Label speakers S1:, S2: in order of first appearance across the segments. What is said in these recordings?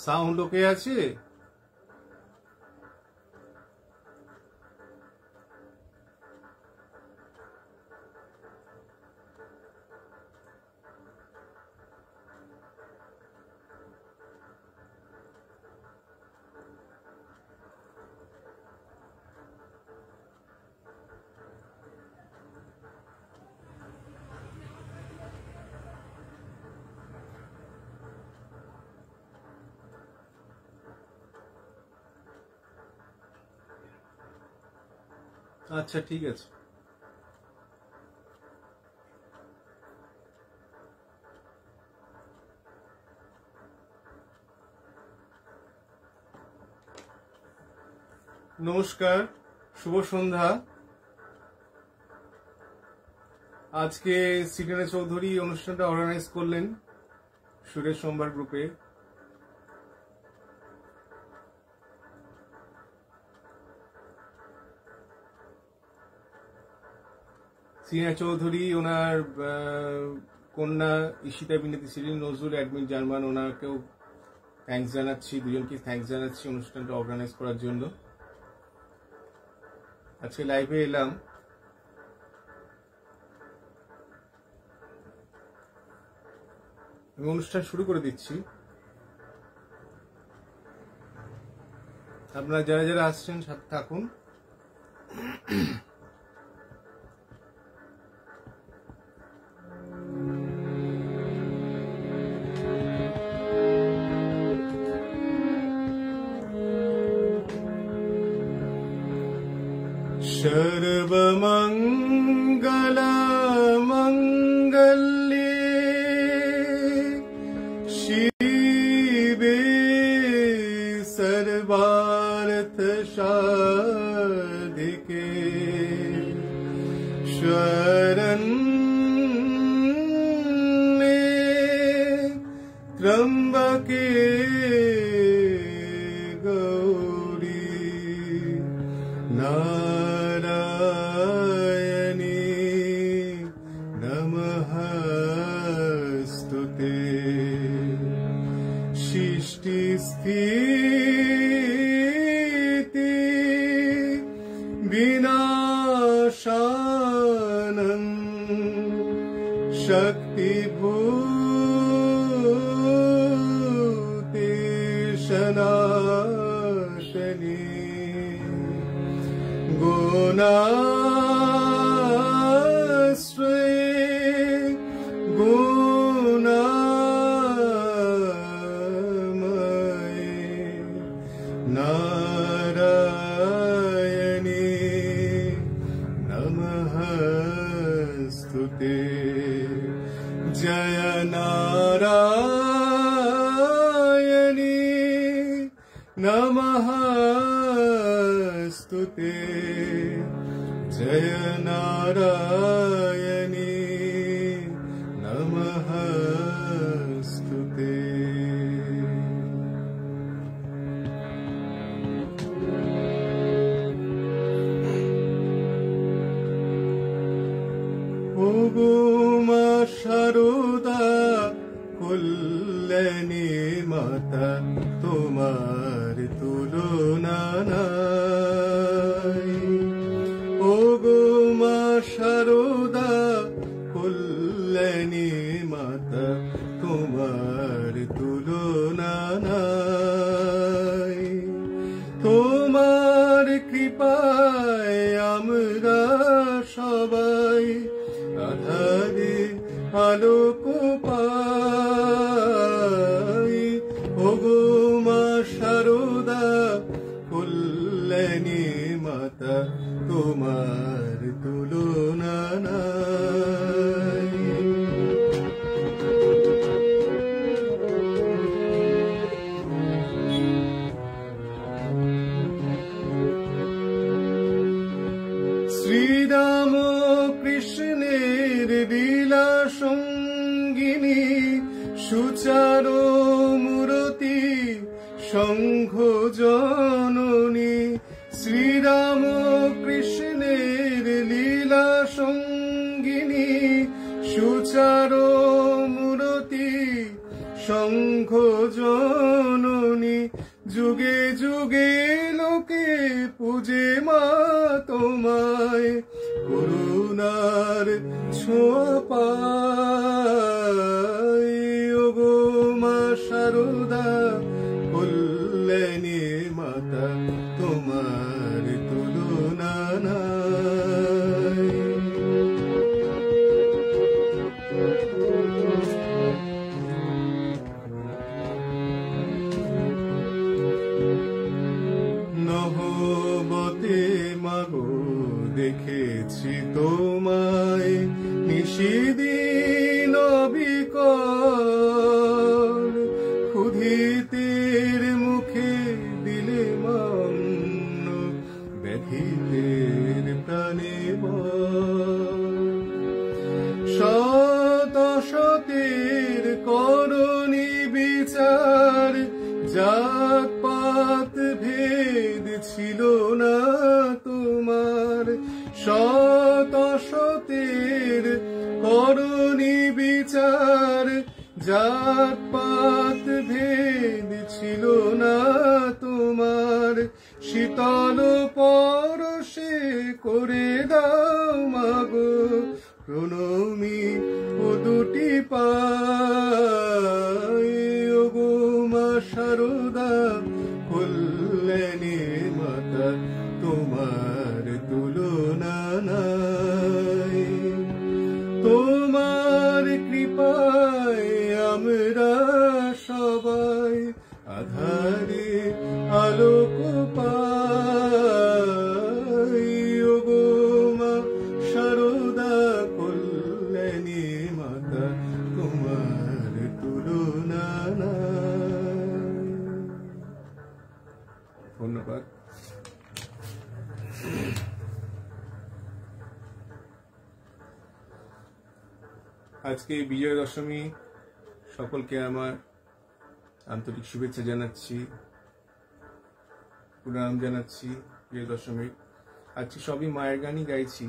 S1: Sound ওকে আছে? আচ্ছা ঠিক আছে। নমস্কার, শুভ সন্ধ্যা। আজকে সিটেনা চৌধুরী অনুষ্ঠানটা অর্গানাইজ করলেন সুরেশ সোমবার গ্রুপে। সিটেনা চৌধুরী ওনার কন্যা ঈশিতা বিনীতি সিরিন নজরুল অ্যাডমিন জার্মান, ওনাকেও থ্যাঙ্কস জানাচ্ছি, দুজনকে থ্যাঙ্কস জানাচ্ছি অনুষ্ঠানটা অর্গানাইজ করার জন্য। আজকে লাইভে এলাম। আমি অনুষ্ঠান শুরু করে দিচ্ছি। আপনারা যারা যারা আসছেন সাথে থাকুন। सर्वमंगल मंगल्ये शिवे सर्वार्थ साधिके शरण्ये त्र्यंबके गौरी नारायणी नमस्तुते। सृष्टि स्थिति विनाशानं शक्तिभूते सनातनी गुणाश्रये गुणामये नारायणी नमस्तुते। जय नारायणी नमस्तुते। जय नारायणी नमस्तुते। ओगो मा शारदा कल्याणी माता তোমার তুলনা নাই। ওগো মা শারদা কল্যাণী মাতা তোমার তুলনা নাই। তোমার কৃপায় আমরা সবাই আধারে আলোক পাই। ওগো মা শারদা কল্যাণী মাতা তোমার তুলনা নাই। শ্রীরাম কৃষ্ণের লীলা সঙ্গিনী সুচার মূরতি সংঘ জননী। শ্রীরাম কৃষ্ণের লীলা সঙ্গিনী সুচার মূরতি সংঘ জননী। যুগে যুগে লোকে পূজে মা তোমায়, করুণার ছোঁয়া পায়। ওগো মা শারদা কল্যাণী মাতা, তোমার তুলনা নাই। নহবতে মাগো দেখেছি তোমায়, নিশিদিন বিকল, ক্ষুধিতের মুখে দিলে মান্য, ব্যাধিতের প্রাণে শত শতের করণী বিচার, জাতপাত ভেদ ছিল না তোমার। শত শতের করণী বিচার, জাতপাত ভেদ ছিল না তোমার। শীতল পরশে করে দাও মাগো প্রণমী ও দুটি পায়। ওগো মা শারদা কল্যাণী মাতা, তোমার তুলনা নাই। তোমার কৃপায় আমরা সবাই আধারে আলোক পাই। ওগো মা শারদা কল্যাণী মাতা, তোমার তুলনা নাই। ধন্যবাদ। আজকে বিজয়া দশমী, সকলকে আমার আন্তরিক শুভেচ্ছা জানাচ্ছি, প্রণাম জানাচ্ছি। বিজয়া দশমী আজকে সবই মায়ের গানই গাইছি।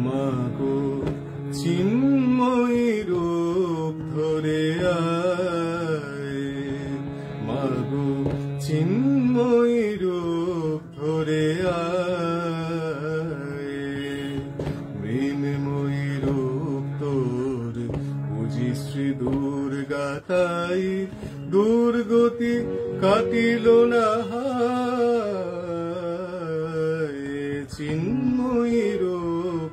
S1: মাগো চিন্ময়ী রূপ ধরে আয়, মাগো চিন্ময়ী রূপ ধরে আয়। মৃন্ময়ী রূপ তোর বুঝি শ্রী দুর্গা, তাই দুর্গতি কাটিল না হায়। চিন্ময়ী রূপ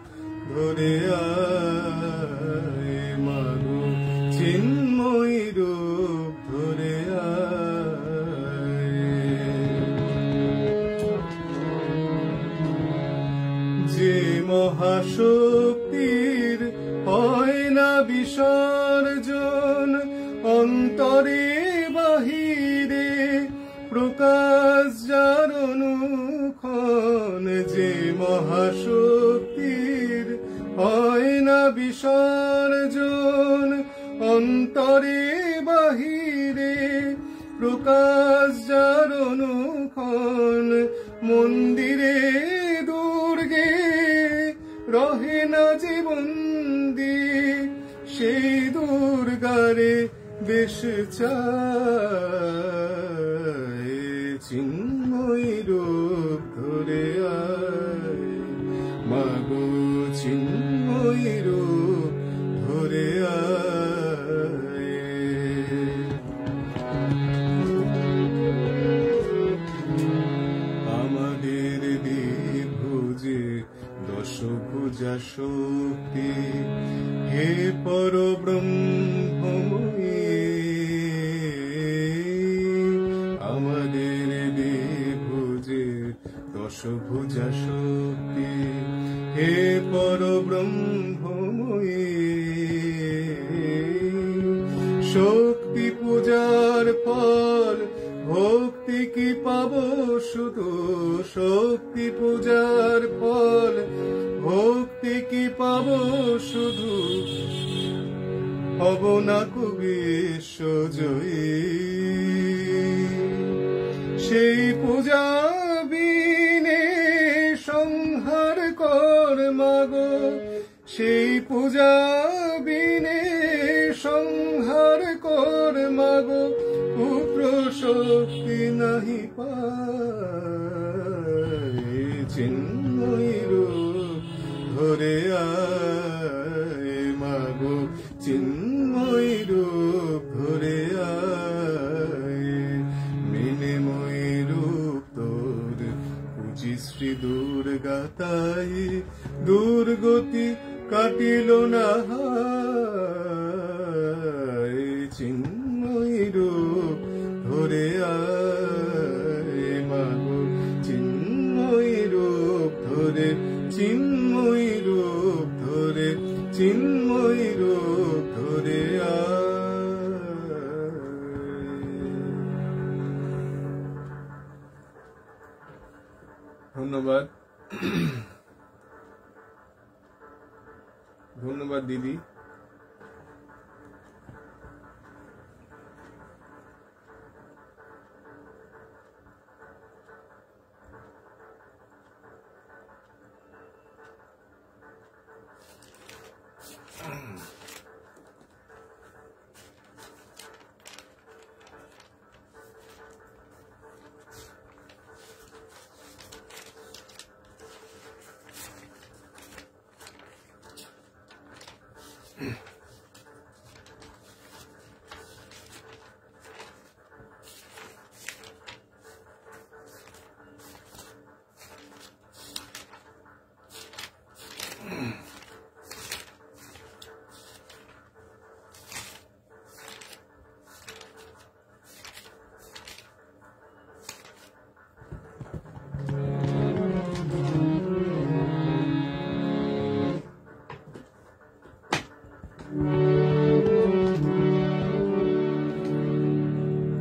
S1: ধরে আয়, মাগো চিন্ময়ী রূপ ধরে আয়। যে মহাশক্তির হয় না বিসর্জন, অন্তরে বাহিরে প্রকাশ যার অনুক্ষণ। যে মহাশক্তির হয় না বিসর্জন, অন্তরে বাহিরে প্রকাশ যার অনুক্ষণ। মন্দিরে দুর্গে রহে না যে বন্দী, সেই দুর্গারে বেশ চায়। চিন্ময়ী রূপ ধরে আয়, মাগো চিন্ময়ী রূপ ধরে আয়। আমাদের দ্বিভুজে দশভুজা শক্তি, হে পরব্রহ্মময়ী। আমাদের দ্বিভুজে দশভুজা শক্তি, হে পরব্রহ্মময়ী। শক্তি পূজার ফল ভক্তি কি পাবো শুধু শক্তি পূজার ফল, ভক্তি কি পাবো শুধু হব না বিশ্বজয়ী। সেই পূজা বিনে সংহার কর মাগো, সেই পূজা বিনে সংহার কর মাগো, পুত্র শক্তি নাহি পায়। চিন্ময়ী রূপ ধরে আয় মাগো, চিন্ময়ী রূপ ধরে আয়। মিনিময়ী রূপ তোর পূজি শ্রী দুর্গা, তাই দুর্গতি কাটিল না হায়। চিন্ময়ী রূপ ধরে আয় মাগো, চিন্ময়ী রূপ ধরে, চিন্ময়ী রূপ ধরে, চিন্ময়ী রূপ ধরে আয়। ধন্যবাদ, ধন্যবাদ দিদি।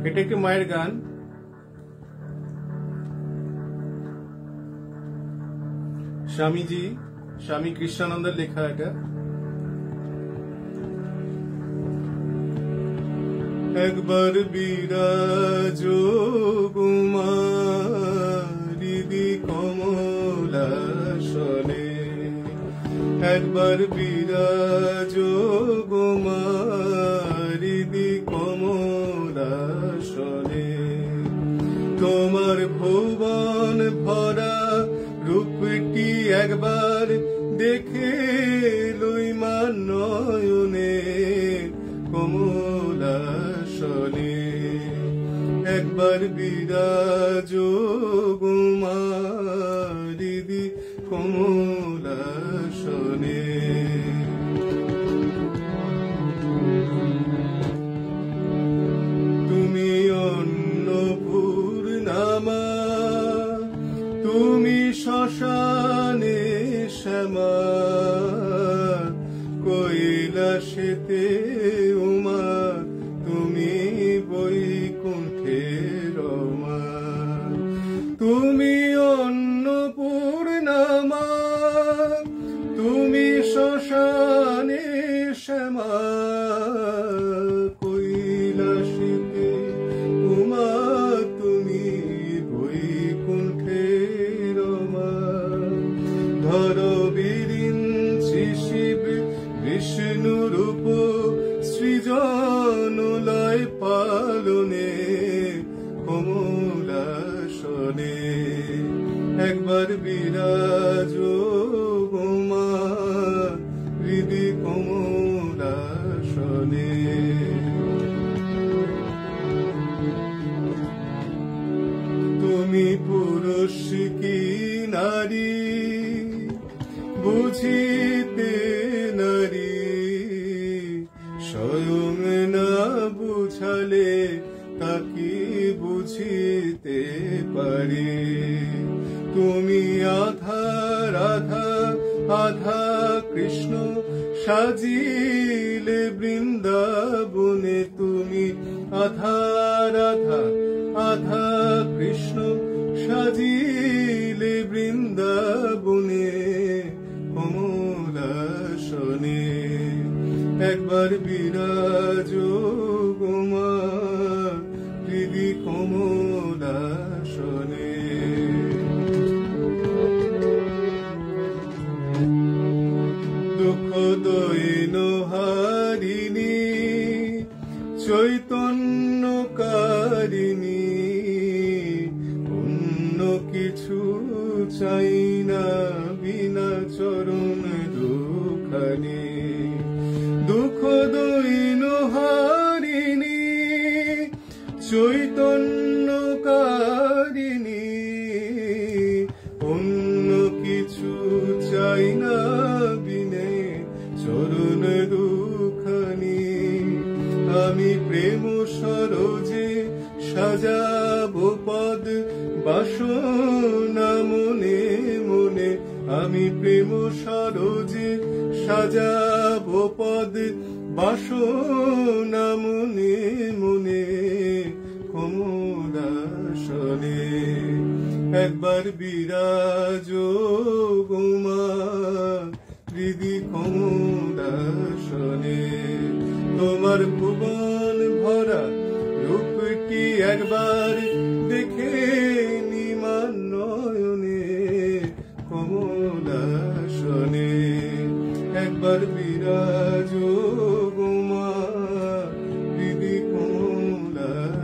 S1: এটা একটি মায়ের গান। স্বামীজি, স্বামী কৃষ্ণানন্দের লেখা এটা। একবার বিরাজ কুমারিদি কমলাসনে, একবার বিরাজ কুমারিদি কমলাসনে। তোমার ভুবন ভরা রূপটি একবার দেখে লই মা নয়নে কমলাসনে। একবার বিরাজ কুমারিদি কমলাসনে। তুমি অন্নপূর্ণামা, তুমি শ্মশানে শ্যামা, কৈলাসেতে উমা, তুমি বৈকুণ্ঠে রমা। তুমি অন্নপূর্ণামা, তুমি শ্মশানে শ্যামা, কৈলাসেতে উমা, তুমি বৈকুণ্ঠে রমা। ধর বিরিঞ্চি শিব বিষ্ণু রূপ সৃজনলয় পালনে কমলাসনে। একবার বিরাজ উমা হৃদি কমলাসনে। তুমি পুরুষ কি নারী বুঝিতে নারী, স্বয়ং না বুঝালে তাকে বুঝিতে পারি। তুমি আধা রাধা আধা কৃষ্ণ সাজিলে বৃন্দাবনে। তুমি আধা রাধা রাধা কৃষ্ণ সাজিলে বৃন্দাবনে কমলাসনে একবার বিরাজ গোমা হৃদি কমলাসনে। দুঃখ দৈন হারিণী চৈতন্যকারিণী অন্য কিছু চাই না বিনা চরণ দুখানি। দুঃখ দৈন হারিণী চৈতন্যকারিণী অন্য কিছু চাই না বিনে চরণ দুখানি। আমি প্রেম সরোজে সাজাবো পদ বাসনা মনে মনে। আমি প্রেম সরোজে সাজাবো পদ বাসনা মনে মনে কমলাসনে একবার বিরাজ গোমা হৃদি কমলাসনে। তোমার ভুবন ভরা রূপটি একবার দেখে নিমান নয়নে কমলাসনে একবার বিরাজ গোমা হৃদি কমলাসনে।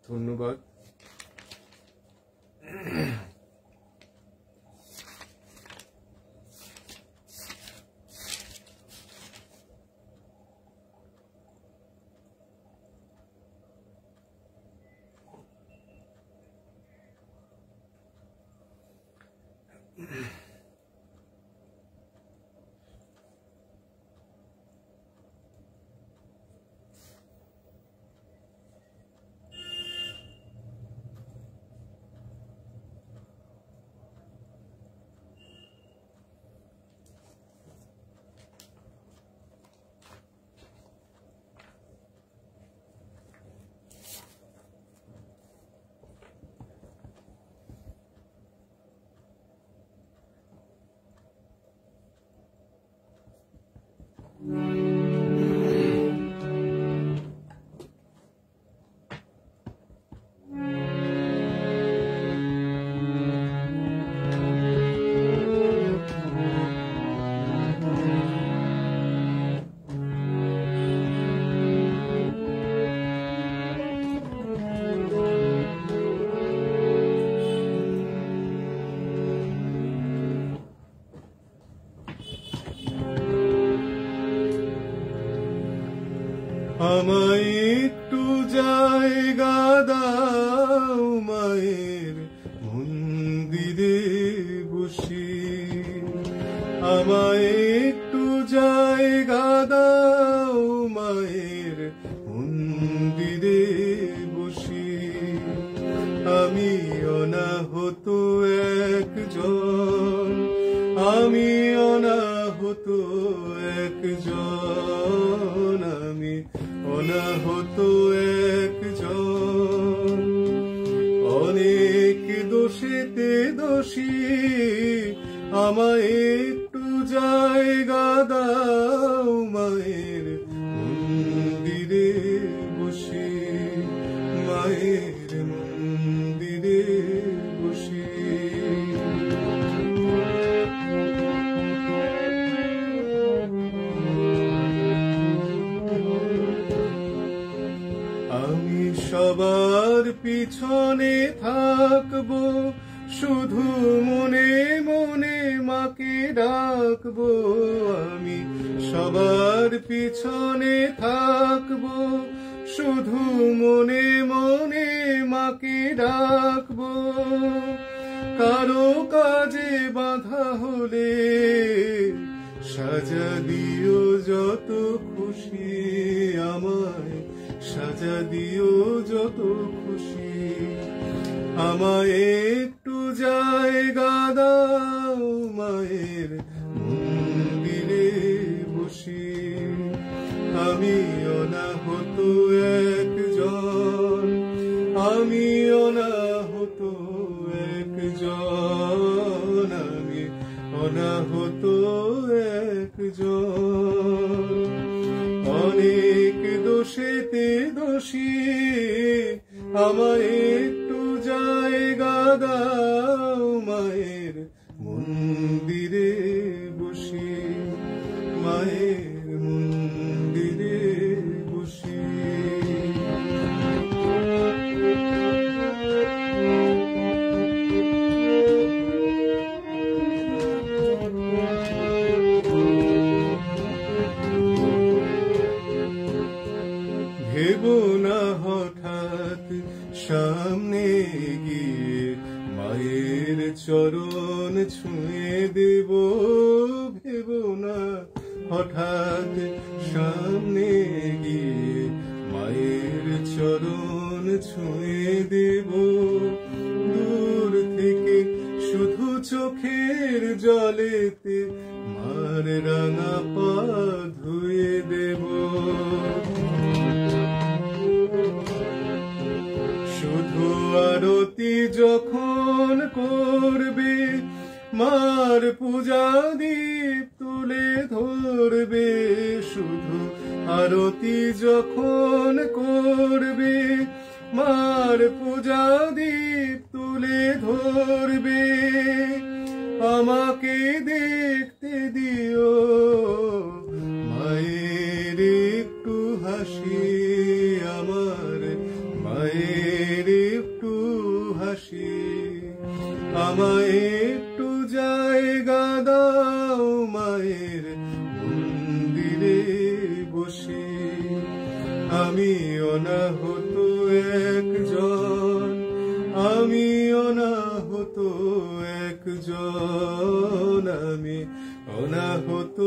S1: ধন্যবাদ। আমায় একটু জায়গা দাও মায়ের মন্দিরে বসি। আমায় একটু জায়গা দাও মায়ের মন্দিরে বসি। আমি অনাহত একজন, আমি অনাহত একজন, আমি অনাহত একজন। অনেক দোষেতে দোষী, আমায় একটু জায়গা দাও মায়ের মন্দিরে বসি। মায়ের মন্দিরে বসি। আমি সবার পিছনে থাকবো, শুধু মনে মনে মাকে ডাকবো। আমি সবার পিছনে থাকবো, শুধু মনে মনে মাকে ডাকবো। কারো কাজে বাধা হলে সাজা দিও যত খুশি, আমায় সাজা দিও যত খুশি। আমায় একটু জায়গা দাও মায়ের মন্দিরে বসি। আমি অনাহত একজন, আমি অনাহত একজন, আমি অনাহত একজন। অনেক দোষেতে দোষী, আমায় একটু জায়গা দাও মায়ের মন্দিরে বসি, মায়ের মন্দিরে বসি। ভেবো না হঠাৎ সামনে গিয়ে মায়ের চরণ ছুঁয়ে দেব, ভেবো না হঠাৎ সামনে গিয়ে মায়ের চরণ ছুঁয়ে দেব। দূর থেকে শুধু চোখের জলেতে মার রাঙা পা ধুয়ে দেব। শুধু আরতি যখন করবে, মার পূজা দীপ তুলে ধরবে। শুধু আরতি যখন করবে, মার পূজা দীপ তুলে ধরবে। আমাকে দেখতে দিও মায়ের একটু হাসি, আমার মায়ের একটু হাসি। আমায় একটু জায়গা দাও মায়ের মন্দিরে বসি। আমি অনাহত একজন, আমি অনাহত একজন, আমি অনাহত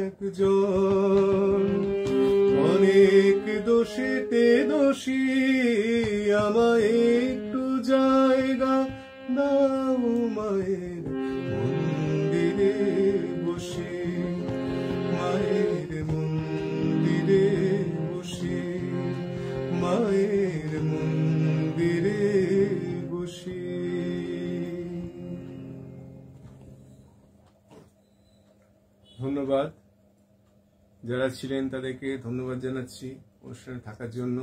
S1: একজন। অনেক দোষেতে দোষী, আমায় একটু জায়গা দাও মায়ের মন্দিরে বসি, মায়ের মন্দিরে বসি, মায়ের মন্দিরে বসি। ধন্যবাদ। যারা ছিলেন তাদেরকে ধন্যবাদ জানাচ্ছি অনুষ্ঠানে থাকার জন্য।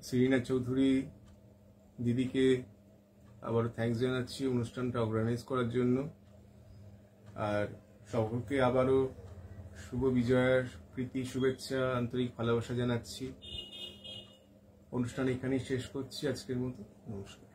S1: সেরিনা চৌধুরী দিদিকে আবার থ্যাঙ্কস জানাচ্ছি অনুষ্ঠানটা অর্গানাইজ করার জন্য। আর সকলকে আবারও শুভ বিজয়ার প্রীতি শুভেচ্ছা আন্তরিক ভালোবাসা জানাচ্ছি। অনুষ্ঠান এখানেই শেষ করছি আজকের মতো। নমস্কার।